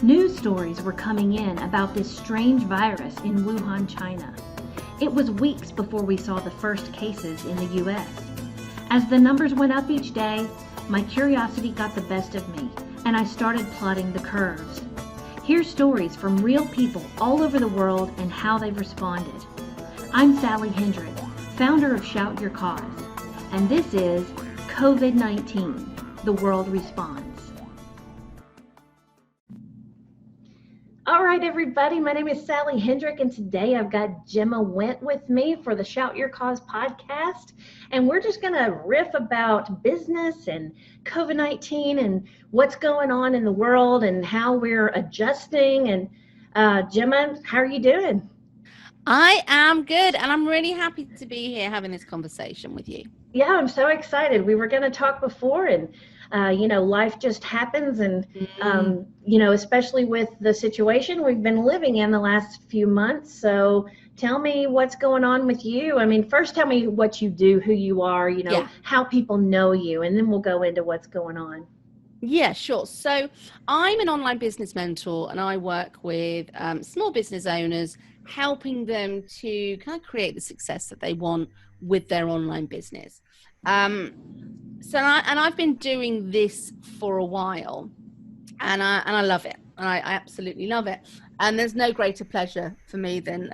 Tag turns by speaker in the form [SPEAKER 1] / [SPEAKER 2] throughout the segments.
[SPEAKER 1] News stories were coming in about this strange virus in Wuhan, China. It was weeks before we saw the first cases in the US. As the numbers went up each day, my curiosity got the best of me, and I started plotting the curves. Here's stories from real people all over the world and how they've responded. I'm Sally Hendrick, founder of Shout Your Cause, and this is COVID-19, The World Responds. All right, everybody, my name is Sally Hendrick, and today I've got Gemma Went with me for the Shout Your Cause podcast, and we're just going to riff about business and COVID-19 and what's going on in the world and how we're adjusting. And Gemma, how are you doing?
[SPEAKER 2] I am good, and I'm really happy to be here having this conversation with you.
[SPEAKER 1] Yeah, I'm so excited. We were going to talk before, and life just happens, and especially with the situation we've been living in the last few months. So tell me what's going on with you. I mean, first tell me what you do, who you are, how people know you, and then we'll go into what's going on.
[SPEAKER 2] Yeah, sure. So I'm an online business mentor, and I work with small business owners, helping them to kind of create the success that they want with their online business. I've been doing this for a while, and I love it. I absolutely love it. And there's no greater pleasure for me than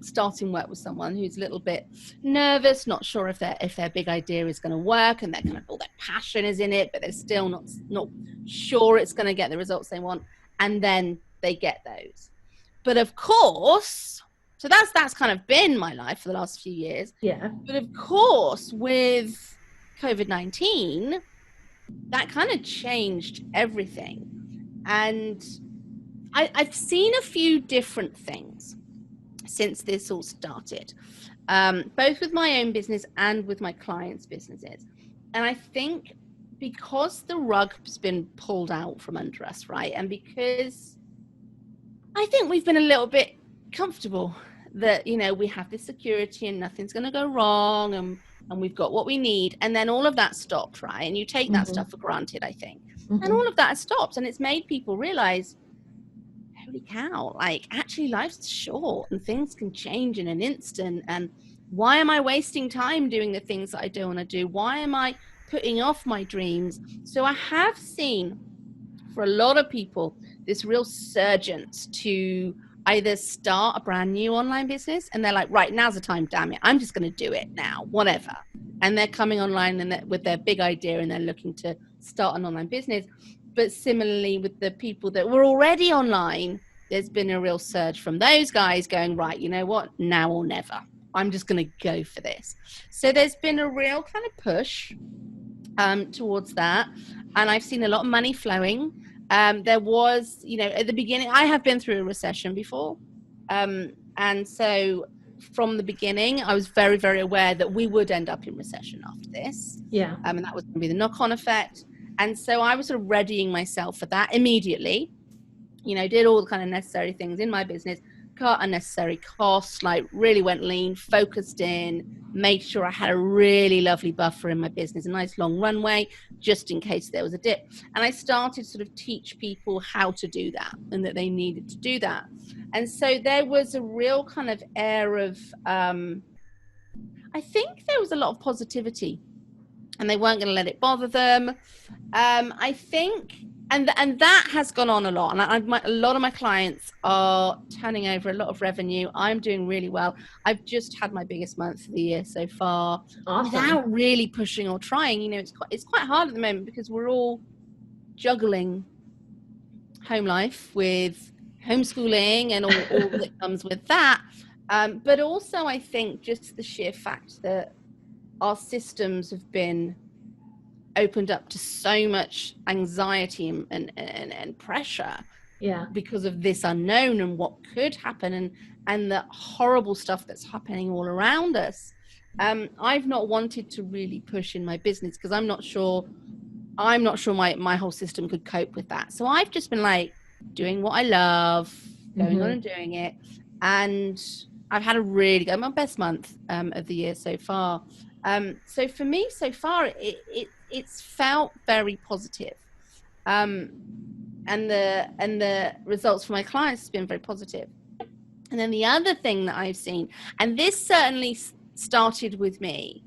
[SPEAKER 2] starting work with someone who's a little bit nervous, not sure if their big idea is going to work, and all their passion is in it, but they're still not sure it's going to get the results they want, and then they get those. But of course, so that's kind of been my life for the last few years.
[SPEAKER 1] Yeah.
[SPEAKER 2] But of course, with COVID-19, that kind of changed everything. And I've seen a few different things since this all started, both with my own business and with my clients' businesses. And I think because the rug's been pulled out from under us, right? And because I think we've been a little bit comfortable that, we have this security and nothing's going to go wrong, and we've got what we need. And then all of that stopped, right? And you take that stuff for granted, I think. And all of that stopped, and it's made people realize, holy cow, actually life's short and things can change in an instant. And why am I wasting time doing the things that I don't want to do? Why am I putting off my dreams? So I have seen for a lot of people this real surgence to either start a brand new online business, and they're like, right, now's the time, damn it, I'm just going to do it now, whatever. And they're coming online and with their big idea, and they're looking to start an online business. But similarly, with the people that were already online, there's been a real surge from those guys going, right, you know what, now or never, I'm just going to go for this. So there's been a real kind of push towards that, and I've seen a lot of money flowing. There was, at the beginning, I have been through a recession before. And so from the beginning, I was very, very aware that we would end up in recession after this.
[SPEAKER 1] Yeah.
[SPEAKER 2] And that was going to be the knock-on effect. And so I was sort of readying myself for that immediately, did all the kind of necessary things in my business, cut unnecessary costs, really went lean, focused in, made sure I had a really lovely buffer in my business, a nice long runway, just in case there was a dip. And I started to sort of teach people how to do that, and that they needed to do that. And so there was a real kind of air of, I think there was a lot of positivity, and they weren't going to let it bother them. I think, and that has gone on a lot. And a lot of my clients are turning over a lot of revenue. I'm doing really well. I've just had my biggest month of the year so far.
[SPEAKER 1] Awesome.
[SPEAKER 2] Without really pushing or trying. It's quite hard at the moment because we're all juggling home life with homeschooling and all that comes with that. But also, I think just the sheer fact that our systems have been opened up to so much anxiety and pressure, because of this unknown and what could happen, and the horrible stuff that's happening all around us. I've not wanted to really push in my business because I'm not sure my whole system could cope with that. So I've just been doing what I love, going on and doing it, and I've had a really good, my best month of the year so far. So for me, so far, it's felt very positive. the results for my clients has been very positive. And then the other thing that I've seen, and this certainly started with me,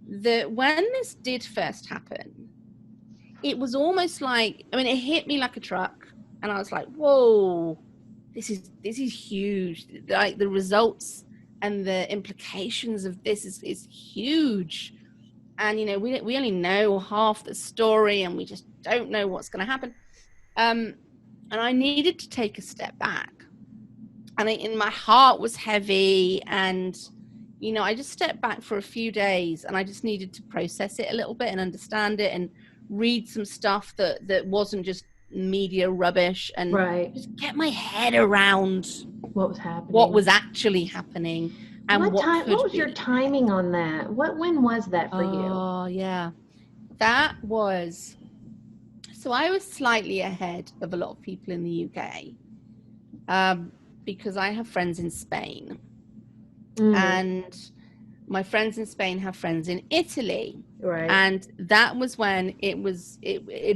[SPEAKER 2] that when this did first happen, it was almost like, I mean, it hit me like a truck, and I was like, whoa, this is huge. Like the results and the implications of this is huge. And, you know, we only know half the story, and we just don't know what's going to happen. And I needed to take a step back. And my heart was heavy, and, you know, I just stepped back for a few days, and I just needed to process it a little bit and understand it and read some stuff that wasn't just media rubbish, and just get my head around
[SPEAKER 1] what was happening,
[SPEAKER 2] what was actually happening, and what
[SPEAKER 1] was your timing on that? When was that for you?
[SPEAKER 2] Oh, yeah. That was, so I was slightly ahead of a lot of people in the UK, because I have friends in Spain, and my friends in Spain have friends in Italy, and that was when it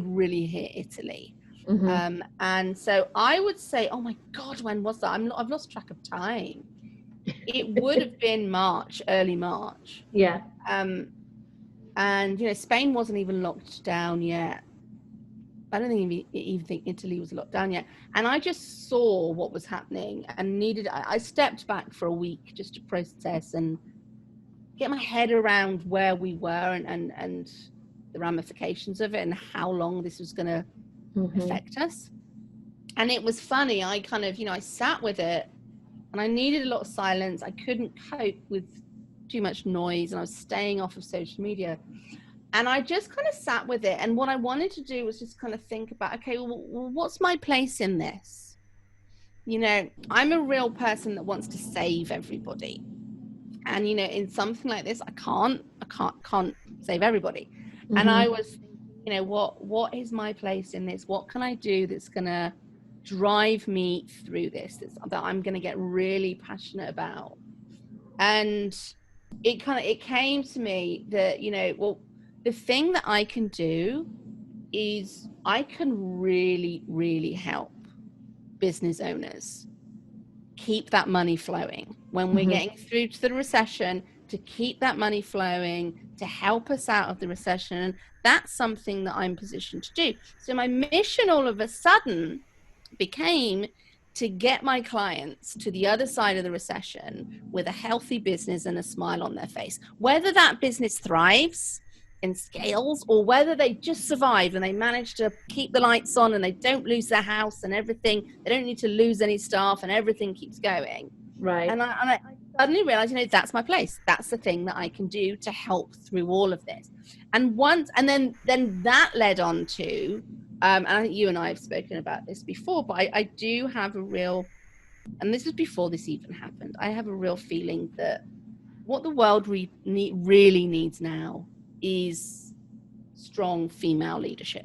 [SPEAKER 2] really hit Italy. And so I would say, oh my God, when was that? I've lost track of time. It would have been March, early March.
[SPEAKER 1] Yeah.
[SPEAKER 2] And, you know, Spain wasn't even locked down yet. I don't even think Italy was locked down yet. And I just saw what was happening and I stepped back for a week just to process and get my head around where we were and the ramifications of it and how long this was going to affect us. And it was funny. I kind of, you know, I sat with it, and I needed a lot of silence. I couldn't cope with too much noise, and I was staying off of social media. And I just kind of sat with it. And what I wanted to do was just kind of think about, okay, well, what's my place in this? You know, I'm a real person that wants to save everybody. And, you know, in something like this, I can't save everybody. And I was thinking, you know, what is my place in this? What can I do that's going to drive me through this, that I'm going to get really passionate about? And it came to me that, you know, well, the thing that I can do is I can really, really help business owners keep that money flowing when we're getting through to the recession, to keep that money flowing, to help us out of the recession. And that's something that I'm positioned to do. So my mission all of a sudden became to get my clients to the other side of the recession with a healthy business and a smile on their face. Whether that business thrives and scales, or whether they just survive and they manage to keep the lights on and they don't lose their house and everything, they don't need to lose any staff and everything keeps going.
[SPEAKER 1] Right.
[SPEAKER 2] And I suddenly realized, you know, that's my place. That's the thing that I can do to help through all of this. And then that led on to, and I think you and I have spoken about this before, but I do have a real, and this was before this even happened, I have a real feeling that what the world really needs now is strong female leadership.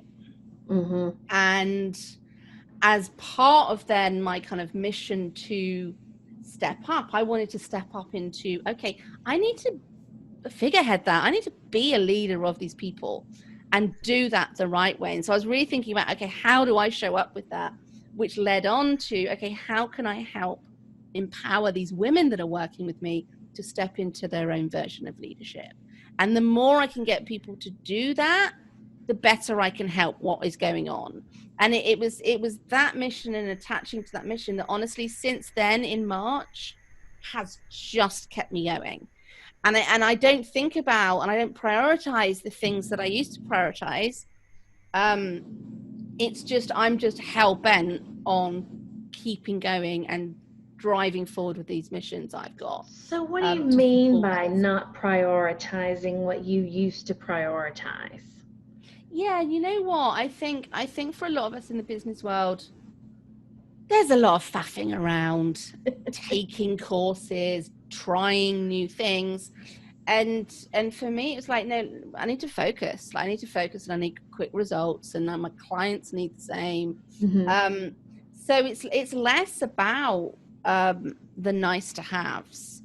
[SPEAKER 2] And as part of then my kind of mission to step up, I wanted to step up into, okay, I need to figurehead that. I need to be a leader of these people and do that the right way. And so I was really thinking about, okay, how do I show up with that? Which led on to, okay, how can I help empower these women that are working with me to step into their own version of leadership? And the more I can get people to do that, the better I can help what is going on. And it was that mission and attaching to that mission that honestly since then in March has just kept me going. And I don't think about, and I don't prioritize the things that I used to prioritize. It's just, I'm just hell bent on keeping going and driving forward with these missions I've got.
[SPEAKER 1] So what do you mean by not prioritizing what you used to prioritize?
[SPEAKER 2] Yeah, you know what? I think for a lot of us in the business world, there's a lot of faffing around, taking courses, trying new things. And for me, it's like, no, I need to focus. I need to focus and I need quick results, and my clients need the same. So it's less about the nice to haves.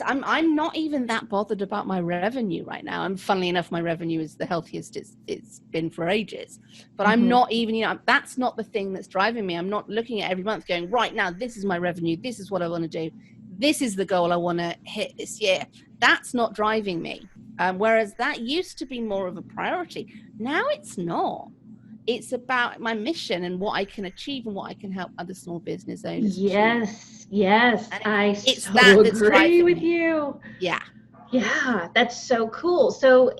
[SPEAKER 2] I'm not even that bothered about my revenue right now. And funnily enough, my revenue is the healthiest it's been for ages. But I'm not even, that's not the thing that's driving me. I'm not looking at every month going, right now, this is my revenue. This is what I want to do. This is the goal I want to hit this year. That's not driving me. Whereas that used to be more of a priority. Now it's not. It's about my mission and what I can achieve and what I can help other small business owners achieve.
[SPEAKER 1] Yes,
[SPEAKER 2] And
[SPEAKER 1] I
[SPEAKER 2] it's
[SPEAKER 1] so
[SPEAKER 2] that that's
[SPEAKER 1] agree
[SPEAKER 2] driving
[SPEAKER 1] with
[SPEAKER 2] me.
[SPEAKER 1] you.
[SPEAKER 2] Yeah.
[SPEAKER 1] Yeah, that's so cool. So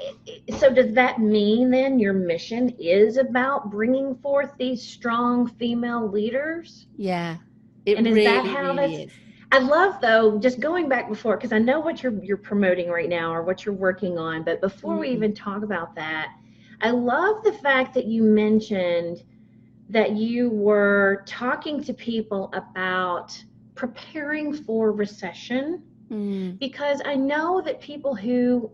[SPEAKER 1] does that mean then your mission is about bringing forth these strong female leaders?
[SPEAKER 2] Yeah. It
[SPEAKER 1] And is that
[SPEAKER 2] really,
[SPEAKER 1] how
[SPEAKER 2] really
[SPEAKER 1] that's,
[SPEAKER 2] is.
[SPEAKER 1] I love though, just going back before, because I know what you're promoting right now or what you're working on, but before we even talk about that, I love the fact that you mentioned that you were talking to people about preparing for recession, because I know that people who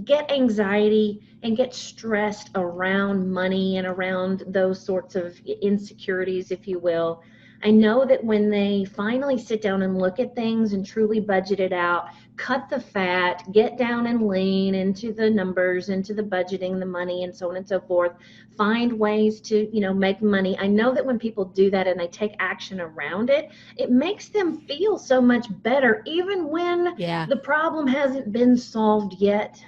[SPEAKER 1] get anxiety and get stressed around money and around those sorts of insecurities, if you will, I know that when they finally sit down and look at things and truly budget it out, cut the fat, get down and lean into the numbers, into the budgeting, the money, and so on and so forth, find ways to, make money. I know that when people do that and they take action around it, it makes them feel so much better, even when the problem hasn't been solved yet.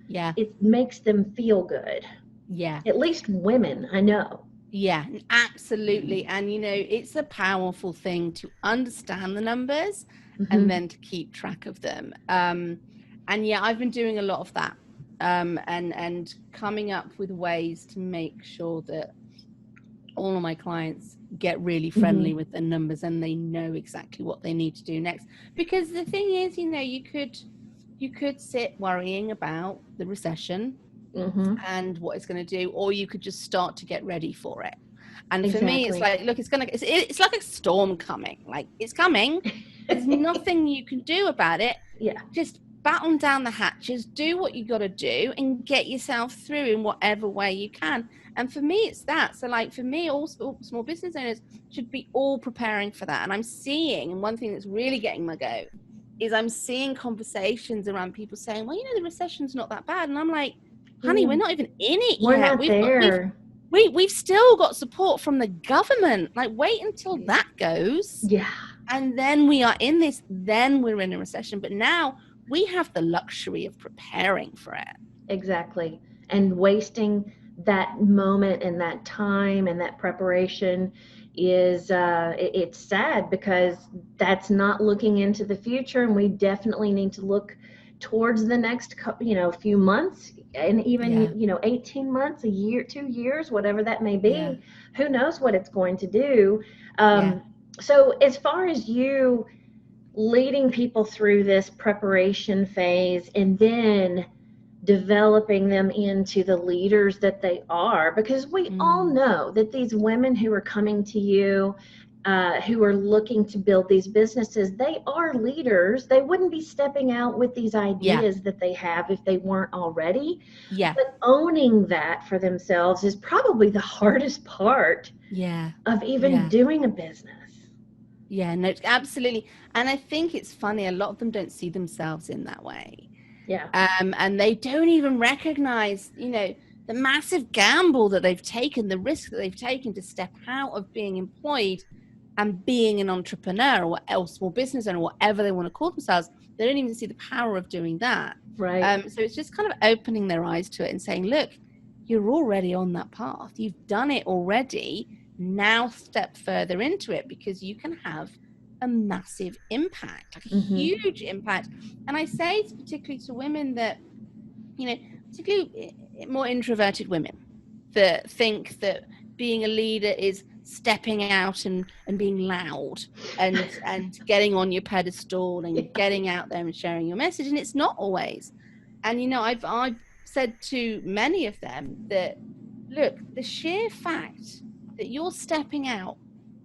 [SPEAKER 2] Yeah.
[SPEAKER 1] It makes them feel good.
[SPEAKER 2] Yeah.
[SPEAKER 1] At least women, I know.
[SPEAKER 2] Yeah, absolutely. And, it's a powerful thing to understand the numbers and then to keep track of them. And yeah, I've been doing a lot of that and coming up with ways to make sure that all of my clients get really friendly with the numbers and they know exactly what they need to do next. Because the thing is, you could sit worrying about the recession and what it's going to do, or you could just start to get ready for it. And for me, it's like, look, it's like a storm coming. Like, it's coming. There's nothing you can do about it.
[SPEAKER 1] Yeah.
[SPEAKER 2] Just batten down the hatches, do what you got to do, and get yourself through in whatever way you can. And for me, it's that. So, like, for me, all small business owners should be all preparing for that. And I'm seeing, and one thing that's really getting my goat is I'm seeing conversations around people saying, well, the recession's not that bad. And I'm like, honey, we're not even in it
[SPEAKER 1] We're
[SPEAKER 2] yet.
[SPEAKER 1] not there.
[SPEAKER 2] We've still got support from the government. Like, wait until that goes.
[SPEAKER 1] Yeah.
[SPEAKER 2] And then we are in this, then we're in a recession. But now we have the luxury of preparing for it.
[SPEAKER 1] Exactly. And wasting that moment and that time and that preparation is it's sad, because that's not looking into the future, and we definitely need to look towards the next few months, and even 18 months, a year, 2 years, whatever that may be. Who knows what it's going to do. So as far as you leading people through this preparation phase and then developing them into the leaders that they are, because we all know that these women who are coming to you, who are looking to build these businesses, they are leaders. They wouldn't be stepping out with these ideas that they have if they weren't already. But owning that for themselves is probably the hardest part of even doing a business.
[SPEAKER 2] Yeah, no, absolutely. And I think it's funny, a lot of them don't see themselves in that way.
[SPEAKER 1] Yeah.
[SPEAKER 2] And they don't even recognize, the massive gamble that they've taken, the risk that they've taken to step out of being employed and being an entrepreneur or small business owner, whatever they want to call themselves. They don't even see the power of doing that.
[SPEAKER 1] Right.
[SPEAKER 2] So it's just kind of opening their eyes to it and saying, look, you're already on that path. You've done it already. Now step further into it, because you can have a massive impact, like a huge impact. And I say particularly to women that, particularly more introverted women, that think that being a leader is stepping out and being loud and getting on your pedestal and getting out there and sharing your message. And it's not always. And, I've said to many of them that, look, the sheer fact that you're stepping out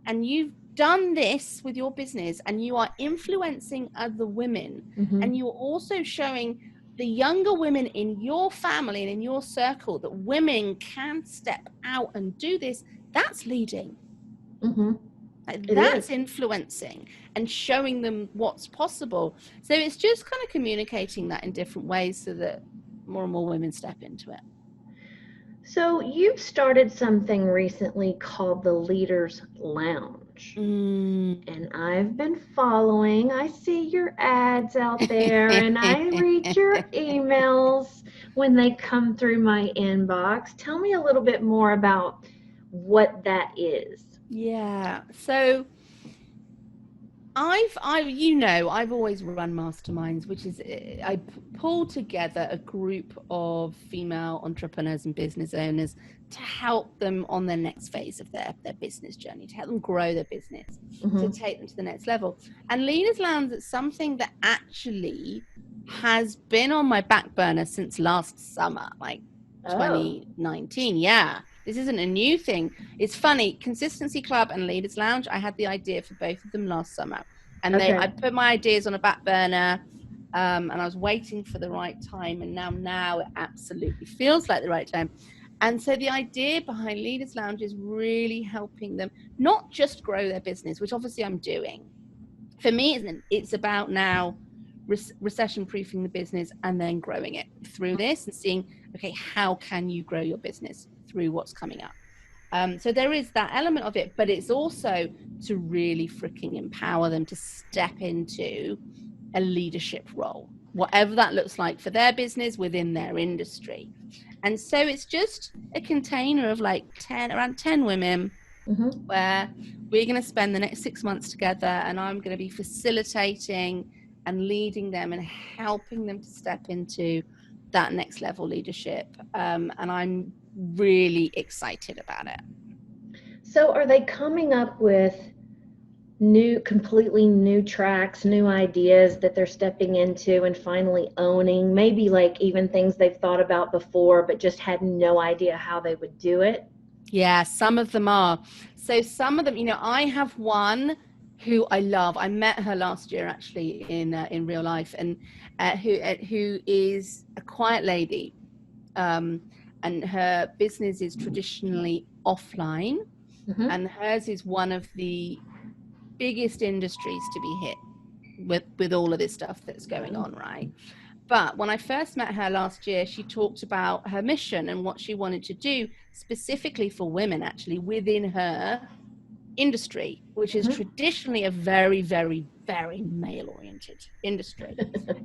[SPEAKER 2] and you've done this with your business and you are influencing other women, and you're also showing the younger women in your family and in your circle that women can step out and do this, that's leading. That's influencing and showing them what's possible. So it's just kind of communicating that in different ways so that more and more women step into it.
[SPEAKER 1] So you've started something recently called the Leaders Lounge. And I've been following. I see your ads out there and I read your emails when they come through my inbox. Tell me a little bit more about what that is.
[SPEAKER 2] Yeah. So I've always run masterminds, which is I pull together a group of female entrepreneurs and business owners to help them on their next phase of their business journey, to help them grow their business, to take them to the next level. And Leaders Lounge is something that actually has been on my back burner since last summer, like 2019. Yeah. This isn't a new thing. It's funny. Consistency Club and Leaders Lounge, I had the idea for both of them last summer. And I put my ideas on a back burner, and I was waiting for the right time. And now it absolutely feels like the right time. And so the idea behind Leaders Lounge is really helping them not just grow their business, which obviously I'm doing. For me, it's about now recession proofing the business and then growing it through this and seeing, okay, how can you grow your business through what's coming up? So there is that element of it, but it's also to really freaking empower them to step into a leadership role, whatever that looks like for their business within their industry. And so it's just a container of like around 10 women where we're going to spend the next 6 months together, and I'm going to be facilitating and leading them and helping them to step into that next level leadership. And I'm really excited about it.
[SPEAKER 1] So are they coming up with completely new tracks, new ideas that they're stepping into and finally owning, maybe like even things they've thought about before but just had no idea how they would do it?
[SPEAKER 2] Yeah, some of them are. So some of them, I have one who I love. I met her last year actually in real life, and who is a quiet lady, and her business is traditionally offline, and hers is one of the biggest industries to be hit with all of this stuff that's going on, right? But when I first met her last year, she talked about her mission and what she wanted to do specifically for women, actually, within her industry, which is traditionally a very, very, very male-oriented industry.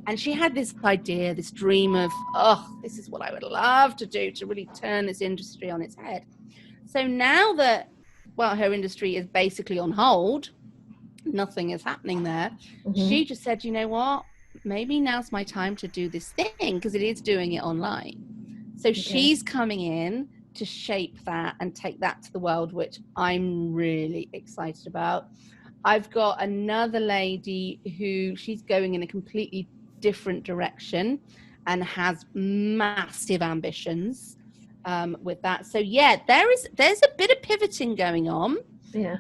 [SPEAKER 2] And she had this idea, this dream of, this is what I would love to do to really turn this industry on its head. So now that, her industry is basically on hold, nothing is happening there, she just said, you know what? Maybe now's my time to do this thing, because it is doing it online. So she's coming in to shape that and take that to the world, which I'm really excited about. I've got another lady who she's going in a completely different direction and has massive ambitions with that. So yeah, there's a bit of pivoting going on.
[SPEAKER 1] Yeah.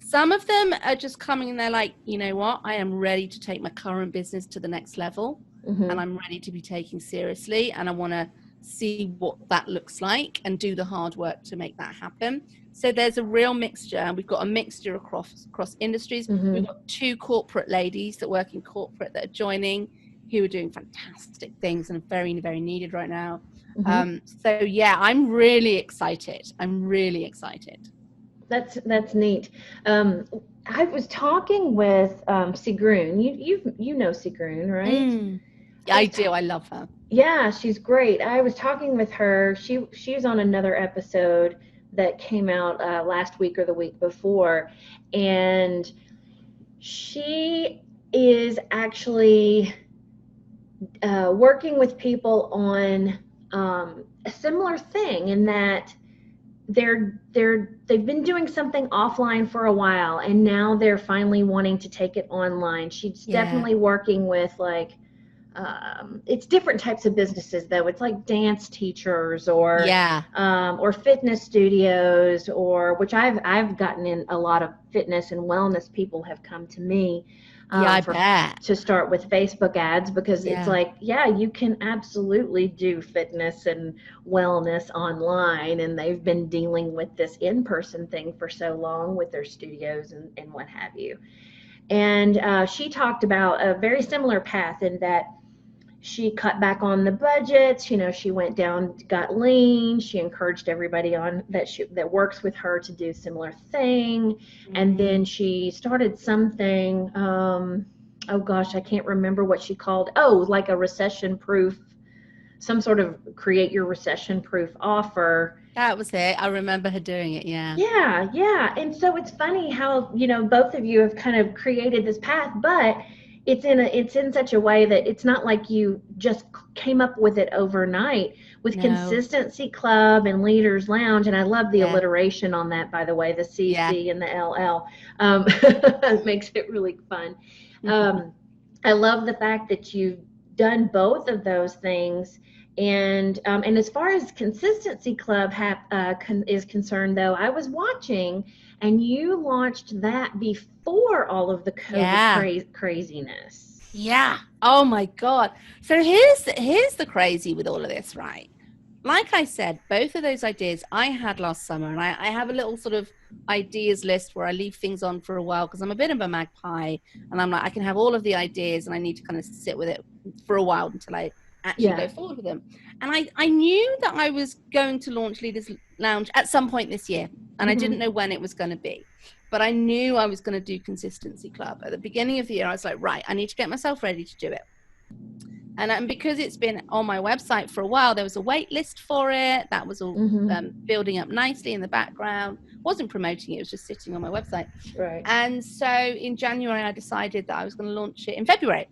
[SPEAKER 2] Some of them are just coming and they're like, you know what, I am ready to take my current business to the next level, and I'm ready to be taken seriously, and I want to see what that looks like and do the hard work to make that happen. So there's a real mixture, and we've got a mixture across industries. We've got 2 corporate ladies that work in corporate that are joining, who are doing fantastic things and are very, very needed right now. So yeah, I'm really excited.
[SPEAKER 1] That's neat. I was talking with Sigrun. You know Sigrun, right?
[SPEAKER 2] I do. I love her.
[SPEAKER 1] Yeah, she's great. I was talking with her. She's on another episode that came out last week or the week before, and she is actually working with people on a similar thing, in that they've been doing something offline for a while, and now they're finally wanting to take it online. She's definitely working with like it's different types of businesses though. It's like dance teachers or fitness studios, or which I've gotten in a lot of fitness and wellness people have come to me.
[SPEAKER 2] Yeah, I
[SPEAKER 1] for
[SPEAKER 2] bet.
[SPEAKER 1] to start with Facebook ads, because it's
[SPEAKER 2] Yeah.
[SPEAKER 1] like, yeah, you can absolutely do fitness and wellness online, and they've been dealing with this in-person thing for so long with their studios and what have you. And she talked about a very similar path in that she cut back on the budgets. You know, she went down, got lean. She encouraged everybody on that works with her to do similar thing. And then she started something. Oh gosh, I can't remember what she called. Oh, like a recession proof, some sort of create your recession proof offer.
[SPEAKER 2] That was it. I remember her doing it. Yeah.
[SPEAKER 1] Yeah, yeah. And so it's funny how, both of you have kind of created this path, but it's in such a way that it's not like you just came up with it overnight. With
[SPEAKER 2] No.
[SPEAKER 1] Consistency Club and Leaders Lounge, and I love the
[SPEAKER 2] Yeah.
[SPEAKER 1] alliteration on that, by the way, the
[SPEAKER 2] Yeah.
[SPEAKER 1] CC and the LL. It makes it really fun. I love the fact that you've done both of those things. And as far as Consistency Club is concerned, though, I was watching, and you launched that before all of the
[SPEAKER 2] Yeah.
[SPEAKER 1] COVID craziness.
[SPEAKER 2] Yeah. Oh my God. So here's the crazy with all of this, right? Like I said, both of those ideas I had last summer, and I have a little sort of ideas list where I leave things on for a while because I'm a bit of a magpie, and I'm like, I can have all of the ideas and I need to kind of sit with it for a while until I actually go forward with them. And I knew that I was going to launch Leaders Lounge at some point this year, and I didn't know when it was going to be. But I knew I was going to do Consistency Club. At the beginning of the year, I was like, right, I need to get myself ready to do it. And because it's been on my website for a while, there was a wait list for it. That was all building up nicely in the background. Wasn't promoting it. It was just sitting on my website.
[SPEAKER 1] Right.
[SPEAKER 2] And so in January, I decided that I was going to launch it in February.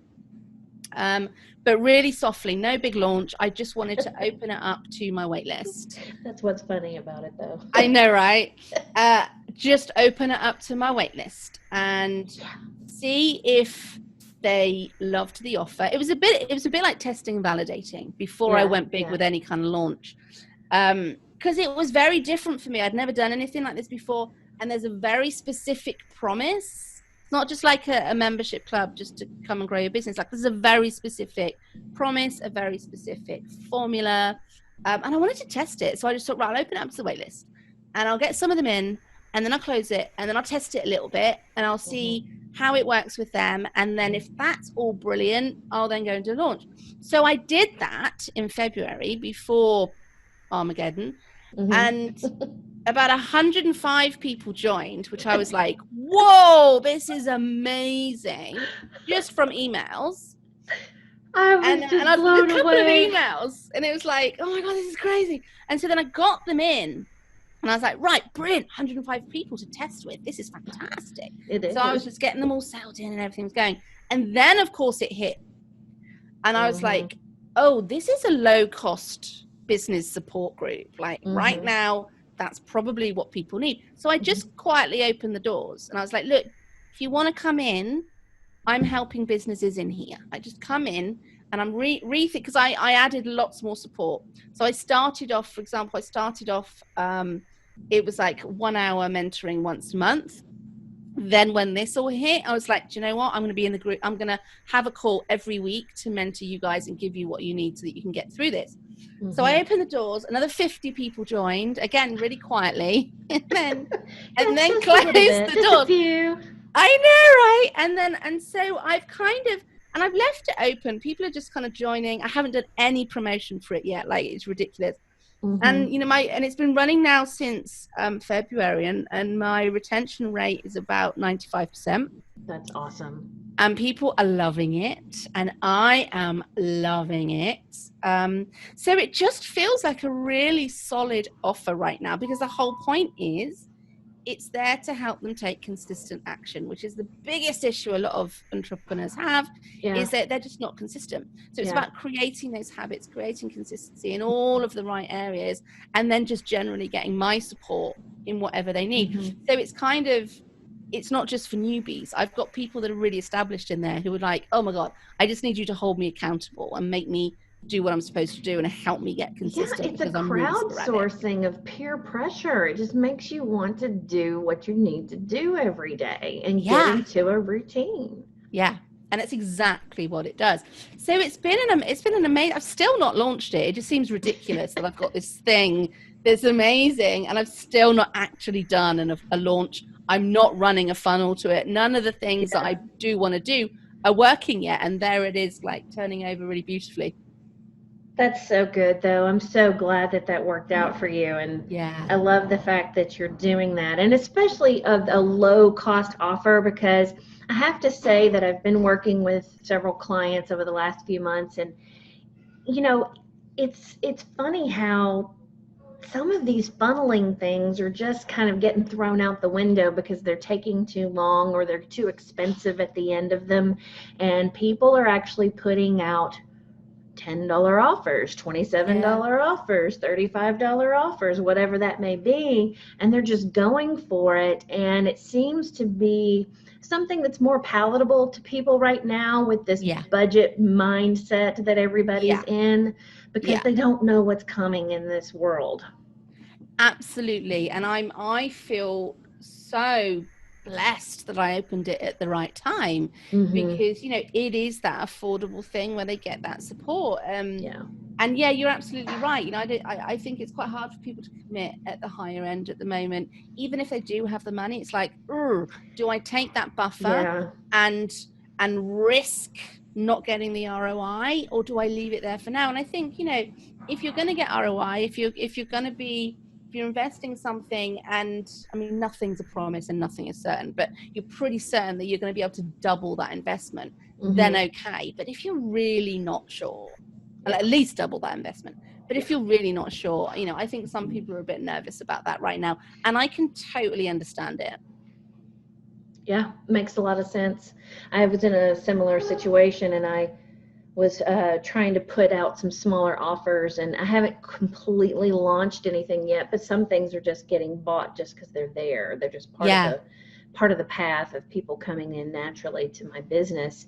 [SPEAKER 2] But really softly, no big launch. I just wanted to open it up to my wait list.
[SPEAKER 1] That's what's funny about it, though.
[SPEAKER 2] I know, right? Just open it up to my wait list and see if they loved the offer. It was a bit like testing and validating before I went big with any kind of launch. Because it was very different for me. I'd never done anything like this before. And there's a very specific promise. It's not just like a membership club just to come and grow your business. Like, there's a very specific promise, a very specific formula. And I wanted to test it. So I just thought, right, I'll open it up to the wait list and I'll get some of them in, and then I'll close it, and then I'll test it a little bit, and I'll see how it works with them. And then if that's all brilliant, I'll then go into launch. So I did that in February before Armageddon. And about 105 people joined, which I was like, whoa, this is amazing, just from emails.
[SPEAKER 1] I was just blown
[SPEAKER 2] a couple
[SPEAKER 1] away.
[SPEAKER 2] of emails, and it was like, oh my God, this is crazy. And so then I got them in, and I was like, right, brilliant, 105 people to test with. This is fantastic.
[SPEAKER 1] It is.
[SPEAKER 2] So I was just getting them all settled in and everything was going. And then, of course, it hit. And I was like, oh, this is a low-cost business support group. Like right now, that's probably what people need. So I just quietly opened the doors. And I was like, look, if you want to come in, I'm helping businesses in here. I just come in and I'm because I added lots more support. So I started off, for example, it was like 1 hour mentoring once a month. Then when this all hit, I was like, do you know what? I'm going to be in the group. I'm going to have a call every week to mentor you guys and give you what you need so that you can get through this. So I opened the doors, another 50 people joined, again, really quietly, and then closed the doors. I know, right? And so I've left it open. People are just kind of joining. I haven't done any promotion for it yet. Like, it's ridiculous. And and it's been running now since February, and my retention rate is about 95%.
[SPEAKER 1] That's awesome.
[SPEAKER 2] And people are loving it, and I am loving it. So it just feels like a really solid offer right now, because the whole point is it's there to help them take consistent action, which is the biggest issue a lot of entrepreneurs have, is that they're just not consistent. So it's about creating those habits, creating consistency in all of the right areas, and then just generally getting my support in whatever they need. So it's not just for newbies. I've got people that are really established in there who are like, oh my God, I just need you to hold me accountable and make me do what I'm supposed to do and help me get consistent.
[SPEAKER 1] It's a crowdsourcing of peer pressure. It just makes you want to do what you need to do every day and get into a routine.
[SPEAKER 2] Yeah. And it's exactly what it does. So it's been an amazing, I've still not launched it. It just seems ridiculous that I've got this thing that's amazing and I've still not actually done a launch. I'm not running a funnel to it. None of the things that I do want to do are working yet. And there it is, like turning over really beautifully.
[SPEAKER 1] That's so good, though. I'm so glad that that worked out for you. And
[SPEAKER 2] Yeah.
[SPEAKER 1] I love the fact that you're doing that. And especially a low cost offer, because I have to say that I've been working with several clients over the last few months. And, you know, it's funny how some of these funneling things are just kind of getting thrown out the window because they're taking too long or they're too expensive at the end of them. And people are actually putting out $10 offers, $27 offers, $35 offers, whatever that may be, and they're just going for it. And it seems to be something that's more palatable to people right now with this budget mindset that everybody's in, because they don't know what's coming in this world.
[SPEAKER 2] Absolutely. And I feel so blessed that I opened it at the right time, because, you know, it is that affordable thing where they get that support. And yeah, you're absolutely right. You know, I think it's quite hard for people to commit at the higher end at the moment. Even if they do have the money, it's like, do I take that buffer and risk not getting the ROI, or do I leave it there for now? And I think, you know, if you're going to get ROI, if you're going to be, if you're investing something, and I mean, nothing's a promise and nothing is certain, but you're pretty certain that you're going to be able to double that investment, then okay. But if you're really not sure, at least double that investment. But if you're really not sure, you know, I think some people are a bit nervous about that right now, and I can totally understand it.
[SPEAKER 1] Yeah, makes a lot of sense. I was in a similar situation, and I was trying to put out some smaller offers, and I haven't completely launched anything yet, but some things are just getting bought just because they're there. They're just part of the path of people coming in naturally to my business.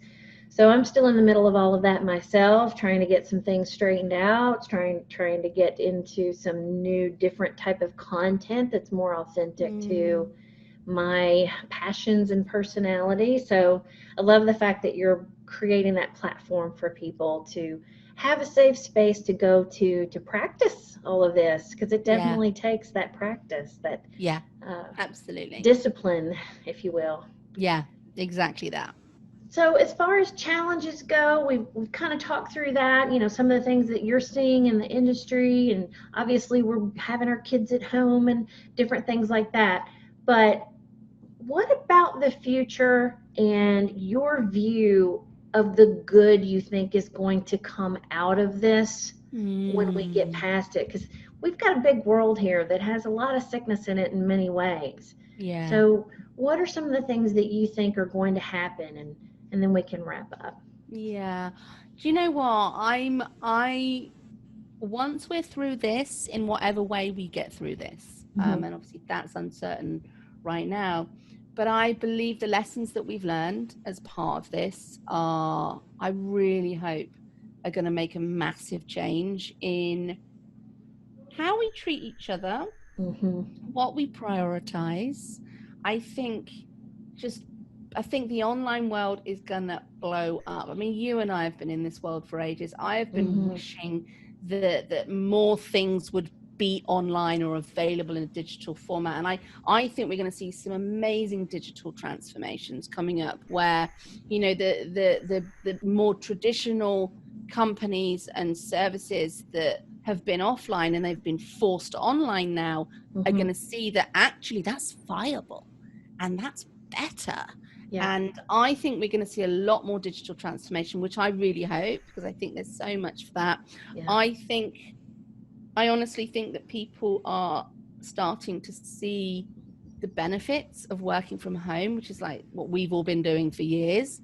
[SPEAKER 1] So I'm still in the middle of all of that myself, trying to get some things straightened out, trying to get into some new different type of content that's more authentic to my passions and personality. So I love the fact that you're creating that platform for people to have a safe space to go to practice all of this, because it definitely takes that practice, that
[SPEAKER 2] absolutely
[SPEAKER 1] discipline, if you will.
[SPEAKER 2] Yeah, exactly that.
[SPEAKER 1] So as far as challenges go, we've kind of talked through that, you know, some of the things that you're seeing in the industry, and obviously we're having our kids at home and different things like that. But what about the future and your view of the good you think is going to come out of this when we get past it? Because we've got a big world here that has a lot of sickness in it in many ways.
[SPEAKER 2] Yeah.
[SPEAKER 1] So what are some of the things that you think are going to happen? And then we can wrap up.
[SPEAKER 2] Yeah. Do you know what? Once we're through this, in whatever way we get through this, and obviously that's uncertain right now, but I believe the lessons that we've learned as part of this are, I really hope, are going to make a massive change in how we treat each other, what we prioritize. I think the online world is going to blow up. I mean, you and I have been in this world for ages. I have been wishing that more things would be online or available in a digital format. And I think we're going to see some amazing digital transformations coming up where, you know, the more traditional companies and services that have been offline and they've been forced online now are going to see that actually that's viable and that's better. And I think we're going to see a lot more digital transformation, which I really hope, because I think there's so much for that. I honestly think that people are starting to see the benefits of working from home, which is like what we've all been doing for years.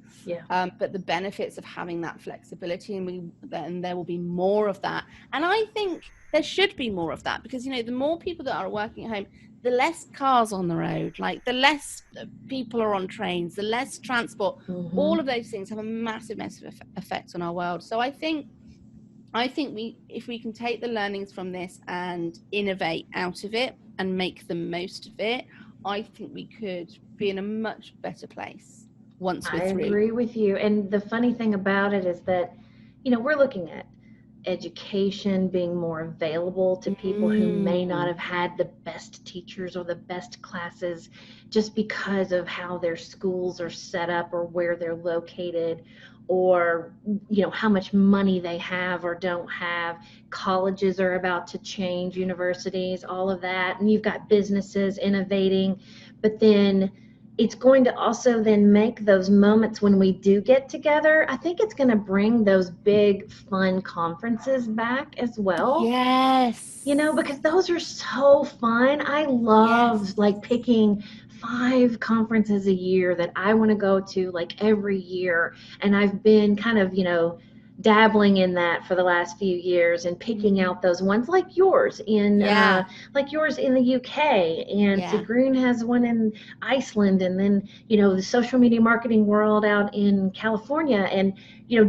[SPEAKER 2] But the benefits of having that flexibility, and there will be more of that. And I think there should be more of that, because, you know, the more people that are working at home, the less cars on the road, like the less people are on trains, the less transport. All of those things have a massive effect on our world. So I think if we can take the learnings from this and innovate out of it and make the most of it, I think we could be in a much better place. once
[SPEAKER 1] I
[SPEAKER 2] we're through.
[SPEAKER 1] agree with you. And the funny thing about it is that, we're looking at education being more available to people who may not have had the best teachers or the best classes just because of how their schools are set up or where they're located, or how much money they have or don't have. Colleges are about to change, universities, all of that, and you've got businesses innovating. But then it's going to also then make those moments when we do get together, I think it's going to bring those big fun conferences back as well.
[SPEAKER 2] Yes.
[SPEAKER 1] Because those are so fun. I love like picking 5 conferences a year that I want to go to like every year. And I've been kind of, dabbling in that for the last few years and picking out those ones like yours in the UK, and Sigrun has one in Iceland, and then the social media marketing world out in California, and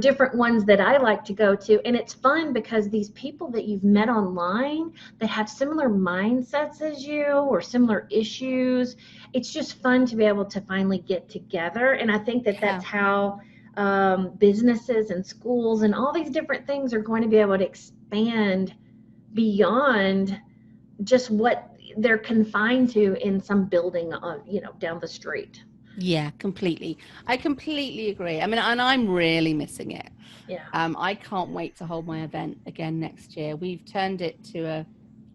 [SPEAKER 1] different ones that I like to go to. And it's fun because these people that you've met online that have similar mindsets as you or similar issues, it's just fun to be able to finally get together. And I think that that's how businesses and schools and all these different things are going to be able to expand beyond just what they're confined to in some building, down the street.
[SPEAKER 2] Yeah, completely. I completely agree. I mean, and I'm really missing it.
[SPEAKER 1] Yeah.
[SPEAKER 2] I can't wait to hold my event again next year. We've turned it to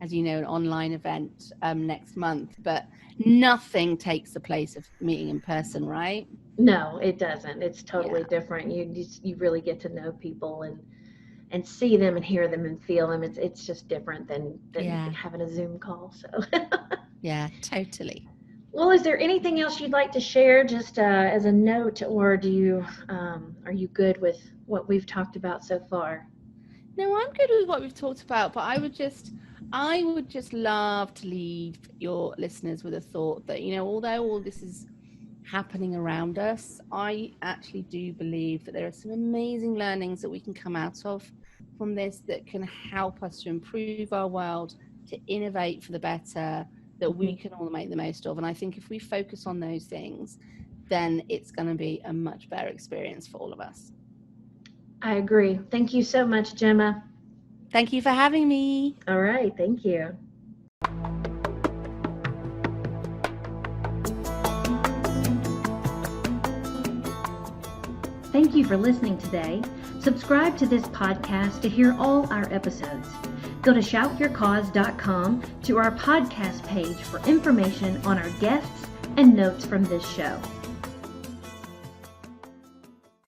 [SPEAKER 2] as you know, an online event next month, but nothing takes the place of meeting in person, right?
[SPEAKER 1] No, it doesn't. It's totally different. You really get to know people and see them and hear them and feel them. It's just different than having a Zoom call. So
[SPEAKER 2] yeah, totally.
[SPEAKER 1] Well, is there anything else you'd like to share just as a note, or do you are you good with what we've talked about so far?
[SPEAKER 2] No, I'm good with what we've talked about, but I would just love to leave your listeners with a thought that, although all this is happening around us, I actually do believe that there are some amazing learnings that we can come out of from this that can help us to improve our world, to innovate for the better, that we can all make the most of. And I think if we focus on those things, then it's going to be a much better experience for all of us.
[SPEAKER 1] I agree. Thank you so much, Gemma.
[SPEAKER 2] Thank you for having me.
[SPEAKER 1] All right. Thank you. Thank you for listening today. Subscribe to this podcast to hear all our episodes. Go to shoutyourcause.com to our podcast page for information on our guests and notes from this show.